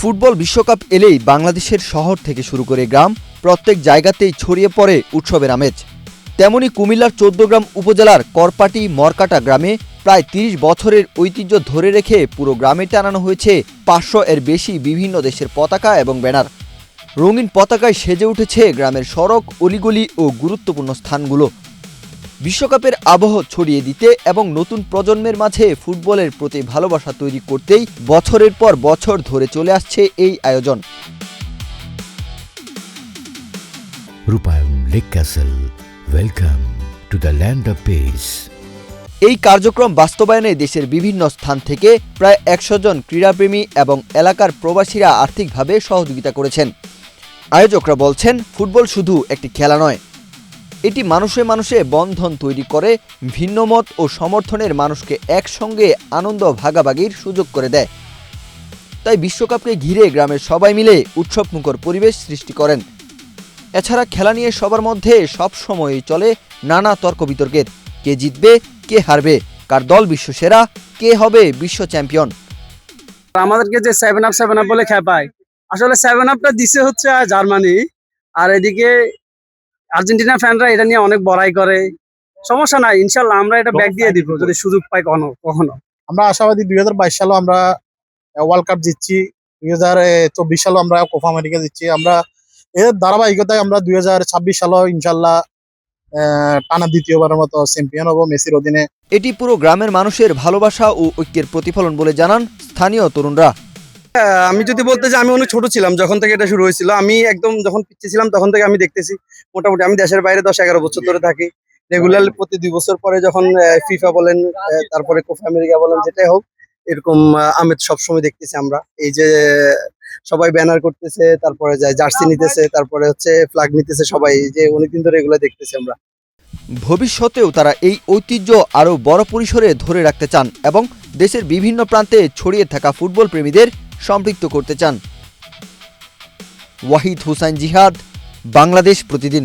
Football বিশ্বকাপ এলেই বাংলাদেশের শহর থেকে শুরু করে গ্রাম প্রত্যেক জায়গাতেই ছড়িয়ে পড়ে উৎসবের আমেজ। তেমনি কুমিল্লার ১৪গ্রাম উপজেলার করপাটি মরকাটা গ্রামে প্রায় ৩০ বছরের ঐতিহ্য ধরে রেখে পুরো গ্রামে টানানো হয়েছে ৫০০ এর বেশি বিভিন্ন দেশের পতাকা এবং ব্যানার। রঙিন পতাকায় সেজে উঠেছে গ্রামের সড়ক, অলিগলি ও গুরুত্বপূর্ণ স্থানগুলো। বিশ্বকাপের আবহ ছড়িয়ে দিতে এবং নতুন প্রজন্মের মাঝে ফুটবলের প্রতি ভালোবাসা তৈরি করতেই বছরের পর বছর ধরে চলে আসছে এই আয়োজন। রূপায়ণ lake castle, welcome to the land of piece. এই কার্যক্রম বাস্তবায়নে দেশের বিভিন্ন স্থান থেকে প্রায় ১০০ জন ক্রীড়াপ্রেমী এবং এলাকার প্রবাসীরা আর্থিকভাবে সহযোগিতা করেছেন। আয়োজকরা বলছেন, ফুটবল শুধু একটি খেলা নয়, এটি মানুষে মানুষে বন্ধন তৈরি করে, ভিন্নমত ও সমর্থনের মানুষকে একসঙ্গে আনন্দ ভাগাভাগির সুযোগ করে দেয়। তাই বিশ্বকাপকে ঘিরে গ্রামের সবাই মিলে উৎসবমুখর পরিবেশ সৃষ্টি করেন। এছাড়া খেলা নিয়ে সবার মধ্যে সবসময়ই চলে নানা তর্ক বিতর্কের, কে জিতবে, কে হারবে, কার দল বিশ্ব সেরা, কে হবে বিশ্ব চ্যাম্পিয়ন। আমাদেরকে যে 7 আপ বলে খেপায়, আসলে 7 আপটা দিছে হচ্ছে জার্মানি, আর এদিকে আর্জেন্টিনা ফ্যানরা এটা নিয়ে অনেক বড়াই করে। সমস্যা নাই, ইনশাল্লাহ আমরা এটা ব্যাক দিয়ে দিব যদি সুযোগ পাই কখনো। আমরা আশাবাদী 2022 সালেও আমরা ওয়ার্ল্ড কাপ জিতছি, 2024 সালেও আমরা কোপা আমেরিকা জিতছি। আমরা এর ধারাবাহিকতায় আমরা 2026 সালেও ইনশাল্লাহ টানা দ্বিতীয়বারের মতো চ্যাম্পিয়ন হবো মেসির অধীনে। এটি পুরো গ্রামের মানুষের ভালোবাসা ও ঐক্যের প্রতিফলন বলে জানান স্থানীয় তরুণরা। আমি যদি বলতে চাই, আমি অনেক ছোট ছিলাম যখন থেকে এটা শুরু হয়েছিল। আমি একদম যখন পিছিয়ে ছিলাম তখন থেকে আমি দেখতেছি। মোটামুটি আমি দেশের বাইরে 10-11 বছর ধরে থাকি। রেগুলার প্রতি 2 বছর পরে যখন ফিফা বলেন, তারপরে কোপা আমেরিকা বলেন, যেটাই হোক, এরকম আমেজ সবসময় দেখতেছি আমরা। এই যে সবাই ব্যানার করতেছে, তারপরে যায় জার্সি নিতেছে, তারপরে হচ্ছে ফ্ল্যাগ নিতেছে, সবাই এই যে অনেকদিন ধরে এগুলো দেখতেছি আমরা। ভবিষ্যতেও তারা এই ঐতিহ্য আরও বড় পরিসরে ধরে রাখতে চান এবং দেশের বিভিন্ন প্রান্তে ছড়িয়ে থাকা ফুটবল প্রেমীদের সম্পৃক্ত করতে চান। ওয়াহিদ হুসাইন জিহাদ, বাংলাদেশ প্রতিদিন।